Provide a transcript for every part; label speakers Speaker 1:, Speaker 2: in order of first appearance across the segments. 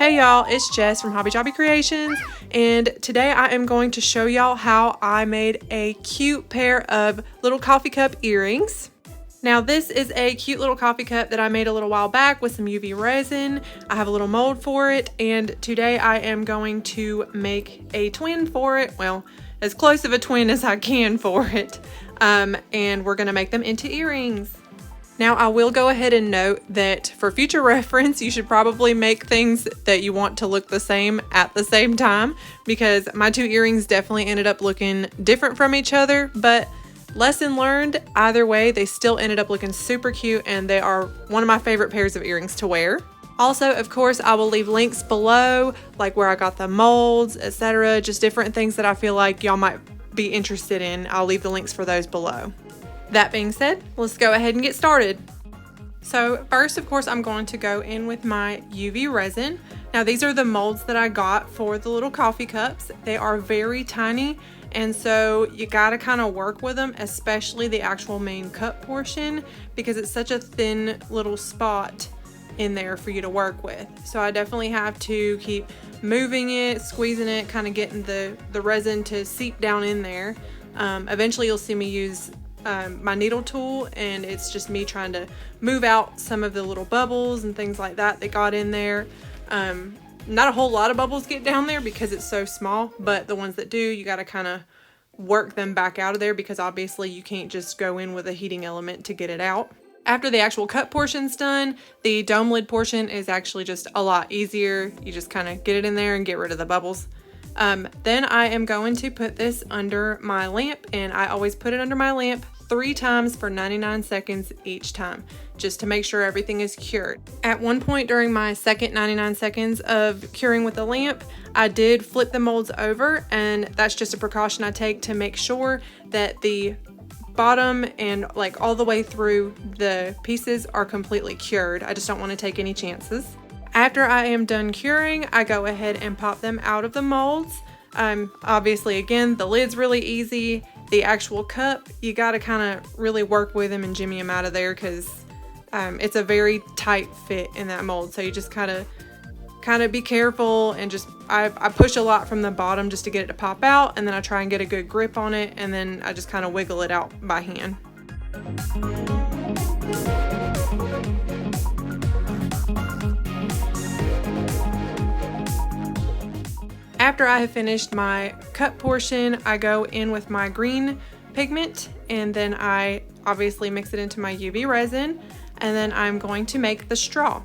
Speaker 1: Hey y'all, it's Jess from Hobby Jobby Creations, and today I am going to show y'all how I made a cute pair of little coffee cup earrings. Now this is a cute little coffee cup that I made a little while back with some UV resin. I have a little mold for it, and today I am going to make a twin for it. Well, as close of a twin as I can for it. And we're gonna make them into earrings. Now I will go ahead and note that for future reference, you should probably make things that you want to look the same at the same time, because my two earrings definitely ended up looking different from each other, but lesson learned, either way, they still ended up looking super cute, and they are one of my favorite pairs of earrings to wear. Also, of course, I will leave links below, like where I got the molds, etc. Just different things that I feel like y'all might be interested in. I'll leave the links for those below. That being said, let's go ahead and get started. So first, of course, I'm going to go in with my UV resin. Now these are the molds that I got for the little coffee cups. They are very tiny, and so you gotta kind of work with them, especially the actual main cup portion, because it's such a thin little spot in there for you to work with. So I definitely have to keep moving it, squeezing it, kind of getting the resin to seep down in there. Eventually you'll see me use my needle tool, and it's just me trying to move out some of the little bubbles and things like that got in there. Not a whole lot of bubbles get down there because it's so small, but the ones that do, you got to kind of work them back out of there, because obviously you can't just go in with a heating element to get it out. After the actual cup portion's done, the dome lid portion is actually just a lot easier. You just kind of get it in there and get rid of the bubbles. Then I am going to put this under my lamp, and I always put it under my lamp 3 times for 99 seconds each time, just to make sure everything is cured. At one point during my second 99 seconds of curing with the lamp, I did flip the molds over, and that's just a precaution I take to make sure that the bottom and like all the way through the pieces are completely cured. I just don't want to take any chances. After I am done curing, I go ahead and pop them out of the molds. Obviously, again, the lid's really easy. The actual cup, you got to kind of really work with them and jimmy them out of there, because it's a very tight fit in that mold. So you just kind of be careful, and just I push a lot from the bottom just to get it to pop out, and then I try and get a good grip on it, and then I just kind of wiggle it out by hand. After I have finished my cup portion, I go in with my green pigment, and then I obviously mix it into my UV resin, and then I'm going to make the straw.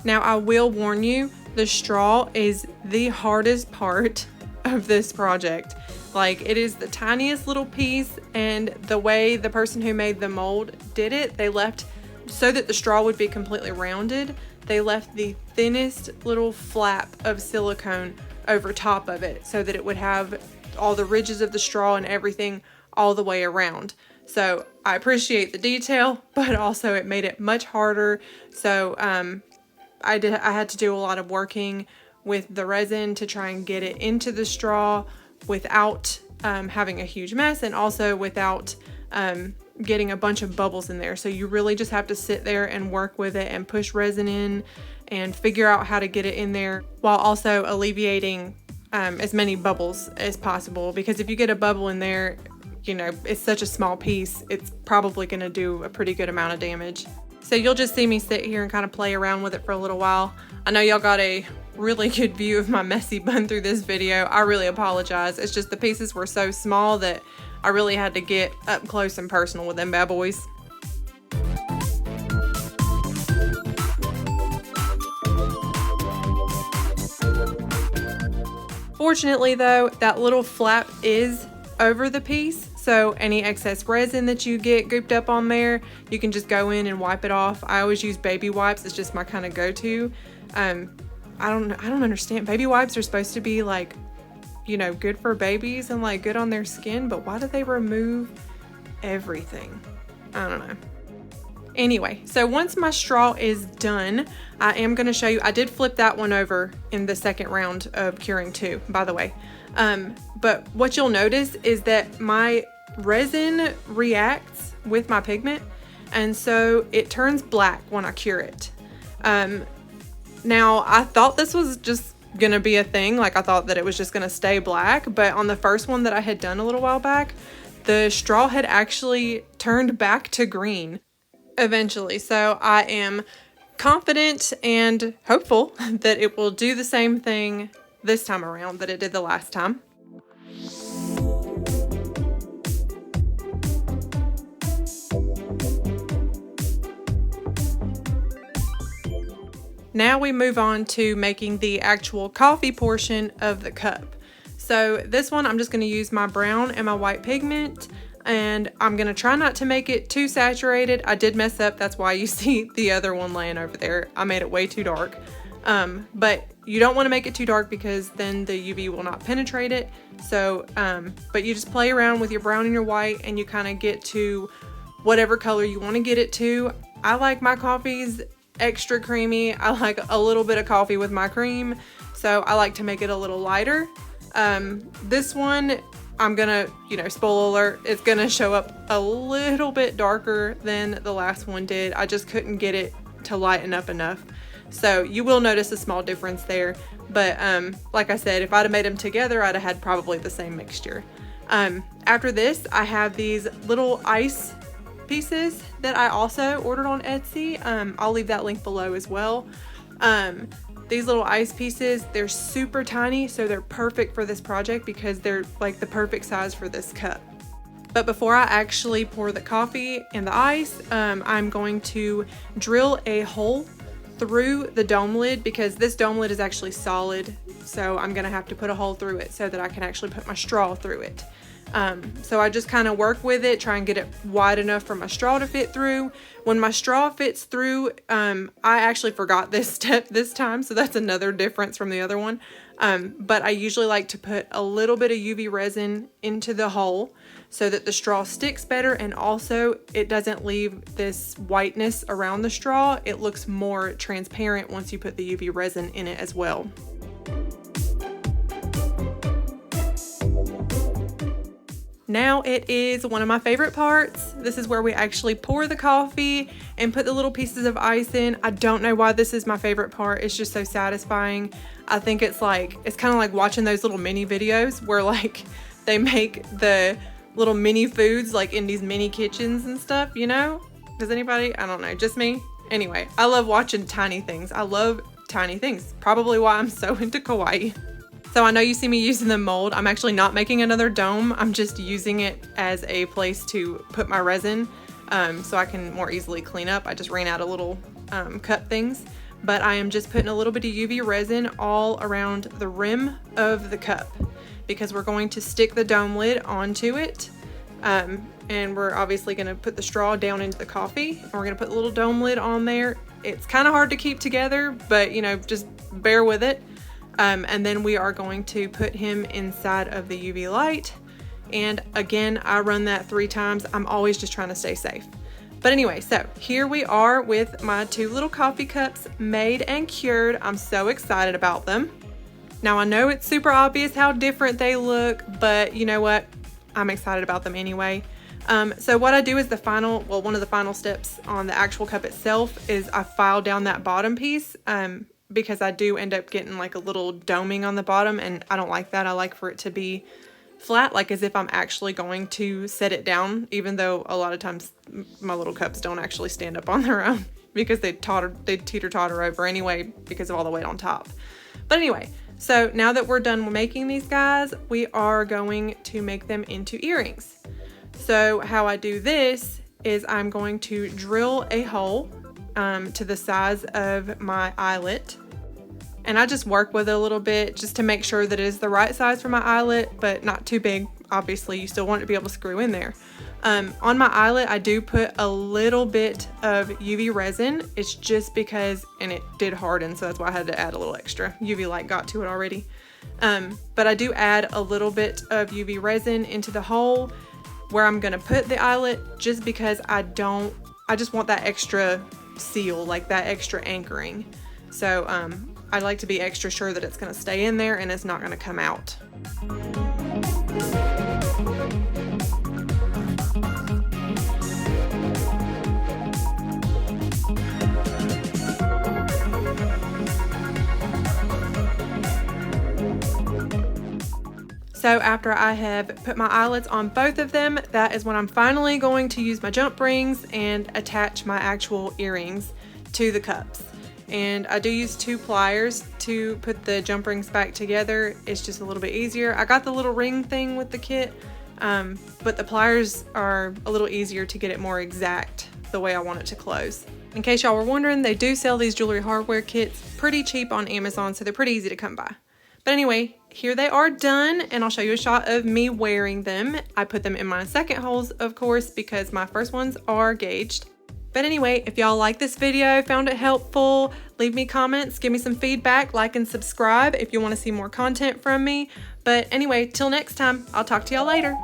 Speaker 1: Now I will warn you, the straw is the hardest part of this project. Like, it is the tiniest little piece, and the way the person who made the mold did it, they left, so that the straw would be completely rounded, they left the thinnest little flap of silicone over top of it, so that it would have all the ridges of the straw and everything all the way around. So I appreciate the detail, but also it made it much harder. So I had to do a lot of working with the resin to try and get it into the straw without having a huge mess, and also without getting a bunch of bubbles in there. So you really just have to sit there and work with it and push resin in and figure out how to get it in there, while also alleviating as many bubbles as possible. Because if you get a bubble in there, you know, it's such a small piece, it's probably going to do a pretty good amount of damage. So you'll just see me sit here and kind of play around with it for a little while. I know y'all got a really good view of my messy bun through this video. I really apologize. It's just the pieces were so small that I really had to get up close and personal with them bad boys. Fortunately though, that little flap is over the piece, so any excess resin that you get gooped up on there, you can just go in and wipe it off. I always use baby wipes. It's just my kind of go-to. I don't understand. Baby wipes are supposed to be like, you know, good for babies and like good on their skin, but why do they remove everything? I don't know. Anyway, so once my straw is done, I am going to show you, I did flip that one over in the second round of curing too, by the way. But what you'll notice is that my resin reacts with my pigment, and so it turns black when I cure it. Now, I thought this was just gonna be a thing. Like, I thought that it was just gonna stay black, but on the first one that I had done a little while back, the straw had actually turned back to green eventually. So I am confident and hopeful that it will do the same thing this time around that it did the last time. Now we move on to making the actual coffee portion of the cup. So this one, I'm just going to use my brown and my white pigment, and I'm going to try not to make it too saturated. I did mess up. That's why you see the other one laying over there. I made it way too dark. But you don't want to make it too dark because then the UV will not penetrate it. So, but you just play around with your brown and your white and you kind of get to whatever color you want to get it to. I like my coffees extra creamy. I like a little bit of coffee with my cream, so I like to make it a little lighter. This one, I'm gonna, spoiler alert, it's gonna show up a little bit darker than the last one did. I just couldn't get it to lighten up enough. So you will notice a small difference there. But like I said, if I'd have made them together, I'd have had probably the same mixture. After this, I have these little ice pieces that I also ordered on Etsy. I'll leave that link below as well. These little ice pieces, they're super tiny, so they're perfect for this project because they're like the perfect size for this cup. But before I actually pour the coffee and the ice, I'm going to drill a hole through the dome lid because this dome lid is actually solid. So I'm gonna have to put a hole through it so that I can actually put my straw through it. So I just kind of work with it, try and get it wide enough for my straw to fit through. When my straw fits through, I actually forgot this step this time, so that's another difference from the other one. But I usually like to put a little bit of UV resin into the hole so that the straw sticks better, and also it doesn't leave this whiteness around the straw. It looks more transparent once you put the UV resin in it as well. Now it is one of my favorite parts. This is where we actually pour the coffee and put the little pieces of ice in. I don't know why this is my favorite part. It's just so satisfying. I think it's kind of like watching those little mini videos where like they make the little mini foods like in these mini kitchens and stuff, Does anybody? I don't know, just me? Anyway, I love watching tiny things. I love tiny things. Probably why I'm so into kawaii. So I know you see me using the mold. I'm actually not making another dome. I'm just using it as a place to put my resin so I can more easily clean up. I just ran out of little cup things. But I am just putting a little bit of UV resin all around the rim of the cup because we're going to stick the dome lid onto it. And we're obviously going to put the straw down into the coffee. And we're going to put the little dome lid on there. It's kind of hard to keep together, but just bear with it. And then we are going to put him inside of the UV light. And again, I run that 3 times. I'm always just trying to stay safe. But anyway, so here we are with my 2 little coffee cups made and cured. I'm so excited about them. Now I know it's super obvious how different they look, but you know what? I'm excited about them anyway. So what I do is one of the final steps on the actual cup itself is I file down that bottom piece. Because I do end up getting like a little doming on the bottom, and I don't like that. I like for it to be flat, like as if I'm actually going to set it down, even though a lot of times my little cups don't actually stand up on their own because they teeter-totter over anyway because of all the weight on top. But anyway, so now that we're done making these guys, we are going to make them into earrings. So how I do this is I'm going to drill a hole to the size of my eyelet. And I just work with it a little bit just to make sure that it is the right size for my eyelet, but not too big. Obviously, you still want it to be able to screw in there. On my eyelet, I do put a little bit of UV resin. It's just because, and it did harden, so that's why I had to add a little extra. UV light got to it already. But I do add a little bit of UV resin into the hole where I'm gonna put the eyelet just because I just want that extra seal, like that extra anchoring. So I like to be extra sure that it's going to stay in there and it's not going to come out. So after I have put my eyelets on both of them, that is when I'm finally going to use my jump rings and attach my actual earrings to the cups. And I do use 2 pliers to put the jump rings back together. It's just a little bit easier. I got the little ring thing with the kit, but the pliers are a little easier to get it more exact the way I want it to close. In case y'all were wondering, they do sell these jewelry hardware kits pretty cheap on Amazon, so they're pretty easy to come by. But anyway, here they are done, and I'll show you a shot of me wearing them. I put them in my second holes, of course, because my first ones are gauged. But anyway, if y'all like this video, found it helpful, leave me comments, give me some feedback, like and subscribe if you want to see more content from me. But anyway, till next time, I'll talk to y'all later.